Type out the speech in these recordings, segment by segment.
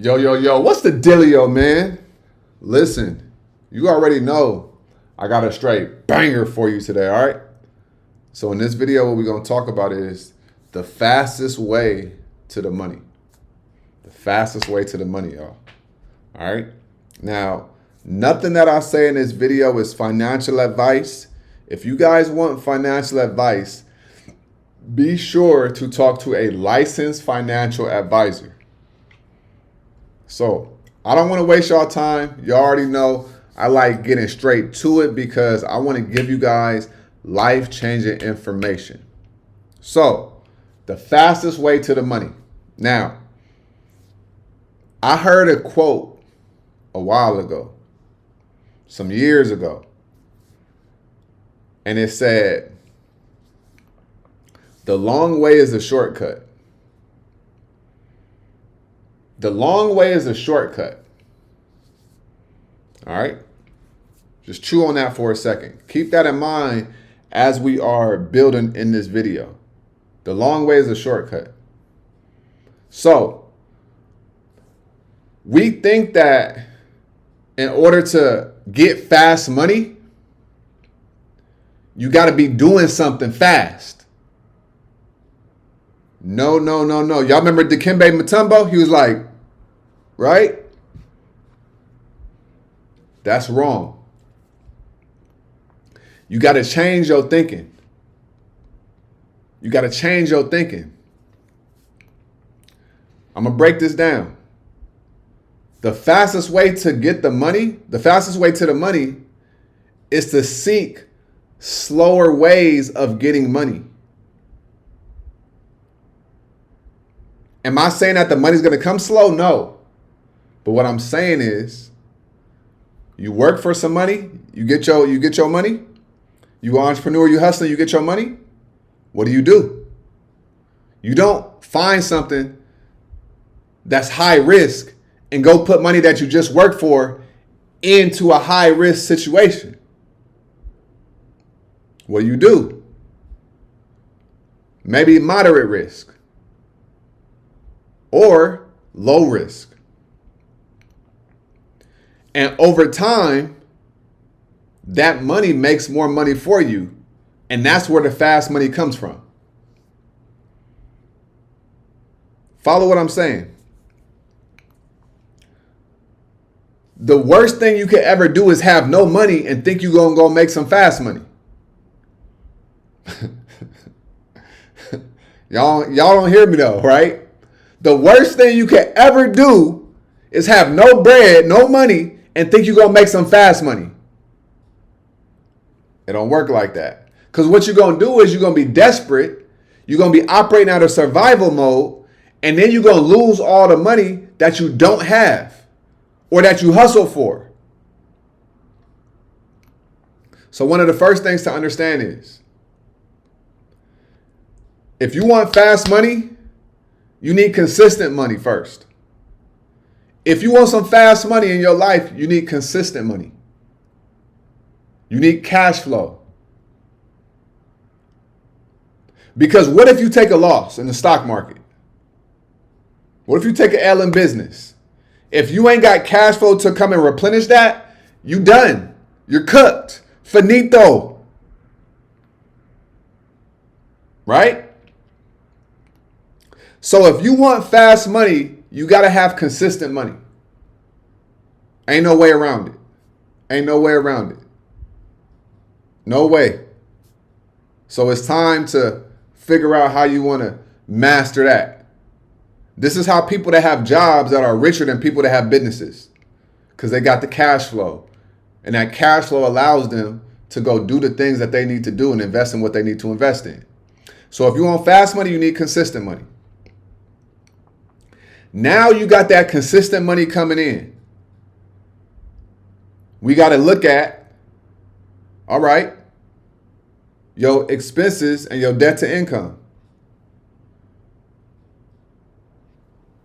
Yo, what's the dealio, man? Listen, you already know I got a straight banger for you today, all right? So in this video, what we're going to talk about is the fastest way to the money. The fastest way to the money, y'all. All right? Now, nothing that I say in this video is financial advice. If you guys want financial advice, be sure to talk to a licensed financial advisor. So I don't want to waste y'all time. You already know I like getting straight to it because I want to give you guys life-changing information. So the fastest way to the money. Now, I heard a quote a while ago, some years ago, and it said, "The long way is a shortcut." The long way is a shortcut. All right? Just chew on that for a second. Keep that in mind as we are building in this video. The long way is a shortcut. So, we think that in order to get fast money, you got to be doing something fast. No. Y'all remember Dikembe Mutombo? He was like, right? That's wrong. You got to change your thinking. You got to change your thinking. I'm going to break this down. The fastest way to get the money, the fastest way to the money is to seek slower ways of getting money. Am I saying that the money's going to come slow? No. But what I'm saying is, you work for some money, you get your money. You are an entrepreneur, you hustling, you get your money. What do? You don't find something that's high risk and go put money that you just worked for into a high risk situation. What do? Maybe moderate risk or low risk. And over time, that money makes more money for you. And that's where the fast money comes from. Follow what I'm saying. The worst thing you could ever do is have no money and think you're going to go make some fast money. Y'all don't hear me though, right? The worst thing you could ever do is have no bread, no money, and think you're going to make some fast money. It don't work like that. Because what you're going to do is you're going to be desperate. You're going to be operating out of survival mode. And then you're going to lose all the money that you don't have or that you hustle for. So one of the first things to understand is, if you want fast money, you need consistent money first. If you want some fast money in your life, you need consistent money. You need cash flow. Because what if you take a loss in the stock market? What if you take an L in business? If you ain't got cash flow to come and replenish that, you done. You're cooked. Finito. Right? So if you want fast money, you got to have consistent money. Ain't no way around it. Ain't no way around it. No way. So it's time to figure out how you want to master that. This is how people that have jobs that are richer than people that have businesses, because they got the cash flow. And that cash flow allows them to go do the things that they need to do and invest in what they need to invest in. So if you want fast money, you need consistent money. Now you got that consistent money coming in. We got to look at, all right, your expenses and your debt to income.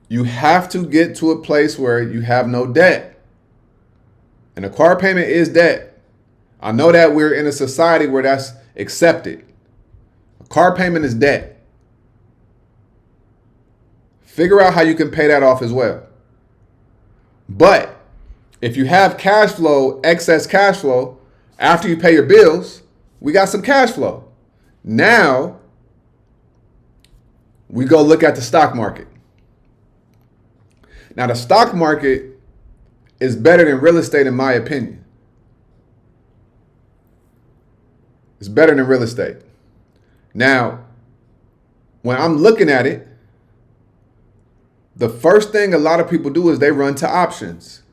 You have to get to a place where you have no debt. And a car payment is debt. I know that we're in a society where that's accepted. A car payment is debt. Figure out how you can pay that off as well. But if you have cash flow, excess cash flow, after you pay your bills, we got some cash flow. Now, we go look at the stock market. Now, the stock market is better than real estate, in my opinion. It's better than real estate. Now, when I'm looking at it, the first thing a lot of people do is they run to options.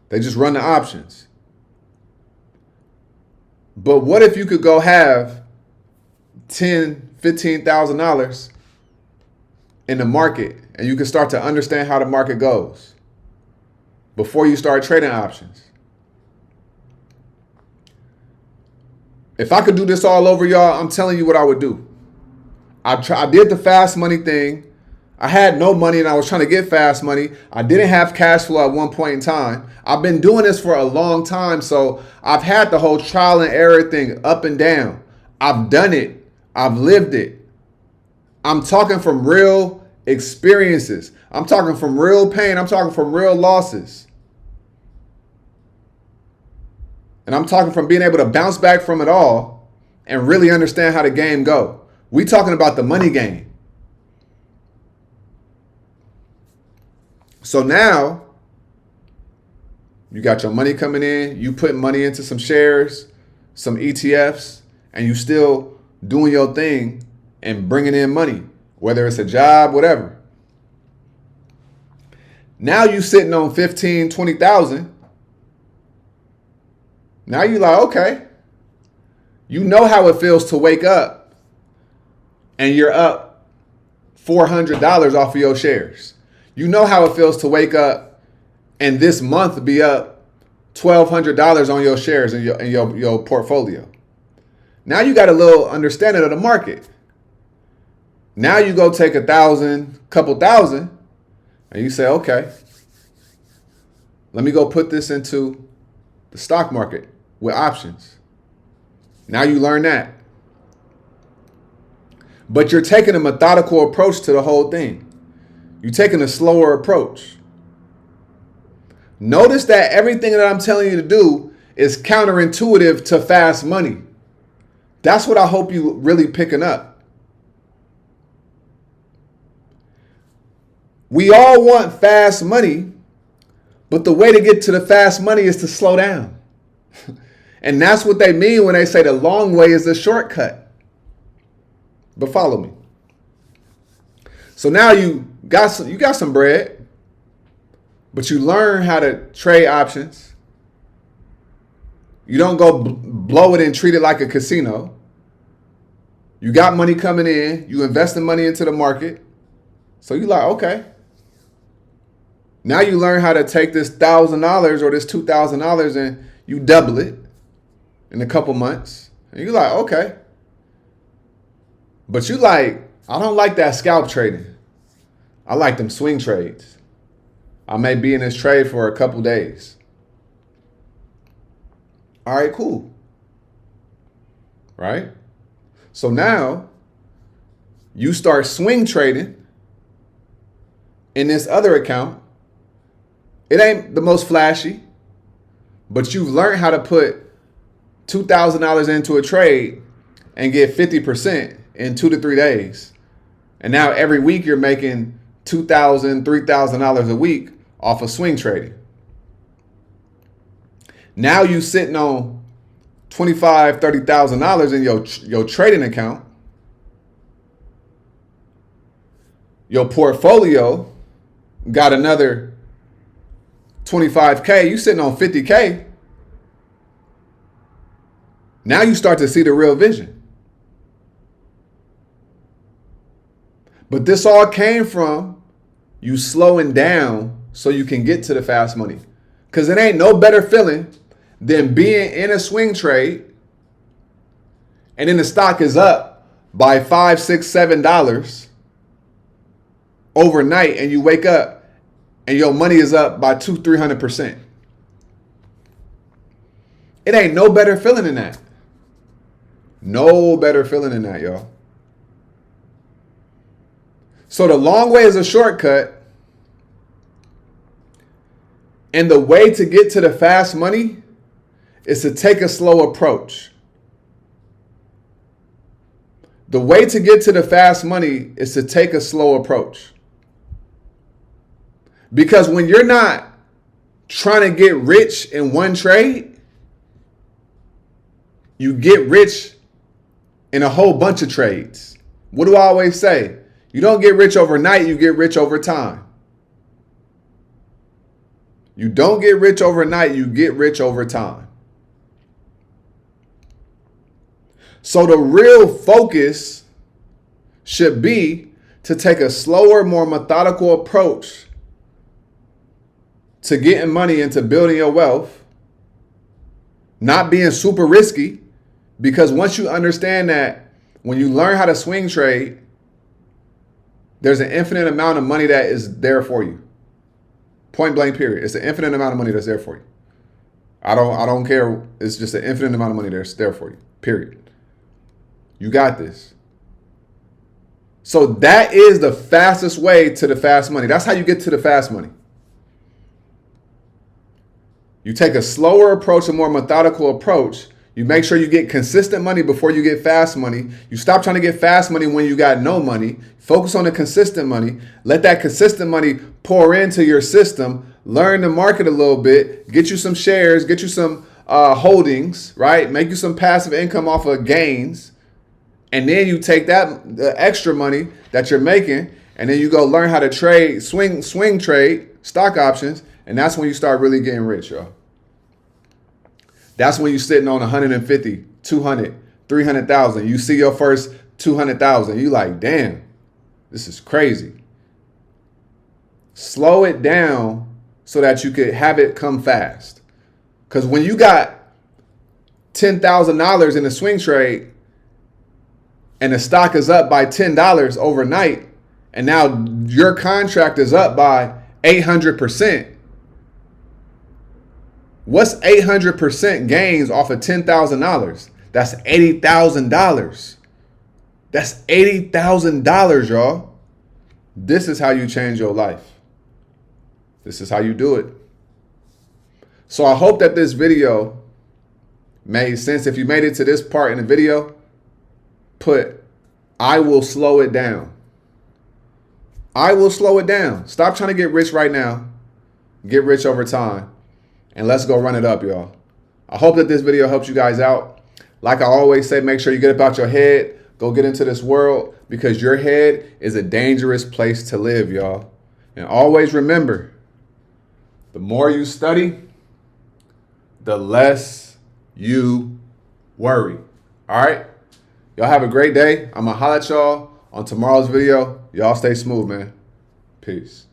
They just run to options. But what if you could go have $10,000, $15,000 in the market and you can start to understand how the market goes before you start trading options? If I could do this all over, y'all, I'm telling you what I would do. I did the fast money thing. I had no money and I was trying to get fast money. I didn't have cash flow at one point in time. I've been doing this for a long time, so I've had the whole trial and error thing up and down. I've done it. I've lived it. I'm talking from real experiences. I'm talking from real pain. I'm talking from real losses. And I'm talking from being able to bounce back from it all and really understand how the game go. We talking about the money game. So now you got your money coming in, you put money into some shares, some ETFs, and you still doing your thing and bringing in money, whether it's a job, whatever. Now you sitting on 15, 20,000. Now you like, okay, you know how it feels to wake up and you're up $400 off of your shares. You know how it feels to wake up and this month be up $1,200 on your shares in your portfolio. Now you got a little understanding of the market. Now you go take 1,000, couple thousand, and you say, okay, let me go put this into the stock market with options. Now you learn that. But you're taking a methodical approach to the whole thing. You're taking a slower approach. Notice that everything that I'm telling you to do is counterintuitive to fast money. That's what I hope you really picking up. We all want fast money, but the way to get to the fast money is to slow down. And that's what they mean when they say the long way is the shortcut. But follow me. So now you got some bread, but you learn how to trade options. You don't go blow it and treat it like a casino. You got money coming in. You investing money into the market. So you like, okay. Now you learn how to take this $1,000 or this $2,000 and you double it in a couple months. And you're like, okay. But you like, I don't like that scalp trading. I like them swing trades. I may be in this trade for a couple days. All right, cool. Right? So now you start swing trading in this other account. It ain't the most flashy, but you've learned how to put $2,000 into a trade and get 50% in 2 to 3 days. And now every week you're making $2,000, $3,000 a week off of swing trading. Now you sitting on $25,000, $30,000 in your trading account. Your portfolio got another 25K. You sitting on 50K. Now you start to see the real vision. But this all came from you slowing down so you can get to the fast money. Because it ain't no better feeling than being in a swing trade and then the stock is up by $5, $6, $7 overnight and you wake up and your money is up by 200-300%. It ain't no better feeling than that. No better feeling than that, y'all. So the long way is a shortcut. And the way to get to the fast money is to take a slow approach. The way to get to the fast money is to take a slow approach. Because when you're not trying to get rich in one trade, you get rich in a whole bunch of trades. What do I always say? You don't get rich overnight, you get rich over time. You don't get rich overnight, you get rich over time. So the real focus should be to take a slower, more methodical approach to getting money into building your wealth, not being super risky, because once you understand that when you learn how to swing trade, there's an infinite amount of money that is there for you. Point blank, period. It's an infinite amount of money that's there for you. I don't care. It's just an infinite amount of money that's there for you. Period. You got this. So that is the fastest way to the fast money. That's how you get to the fast money. You take a slower approach, a more methodical approach. You make sure you get consistent money before you get fast money. You stop trying to get fast money when you got no money. Focus on the consistent money. Let that consistent money pour into your system. Learn the market a little bit. Get you some shares. Get you some holdings, right? Make you some passive income off of gains. And then you take the extra money that you're making, and then you go learn how to trade, swing trade, stock options. And that's when you start really getting rich, y'all. That's when you're sitting on 150, 200, 300,000. You see your first 200,000. You like, damn, this is crazy. Slow it down so that you could have it come fast. Because when you got $10,000 in a swing trade and the stock is up by $10 overnight, and now your contract is up by 800%. What's 800% gains off of $10,000? That's $80,000. That's $80,000, y'all. This is how you change your life. This is how you do it. So I hope that this video made sense. If you made it to this part in the video, put, I will slow it down. I will slow it down. Stop trying to get rich right now. Get rich over time. And let's go run it up, y'all. I hope that this video helps you guys out. Like I always say, make sure you get up out your head. Go get into this world, because your head is a dangerous place to live, y'all. And always remember, the more you study, the less you worry. All right? Y'all have a great day. I'm going to holler at y'all on tomorrow's video. Y'all stay smooth, man. Peace.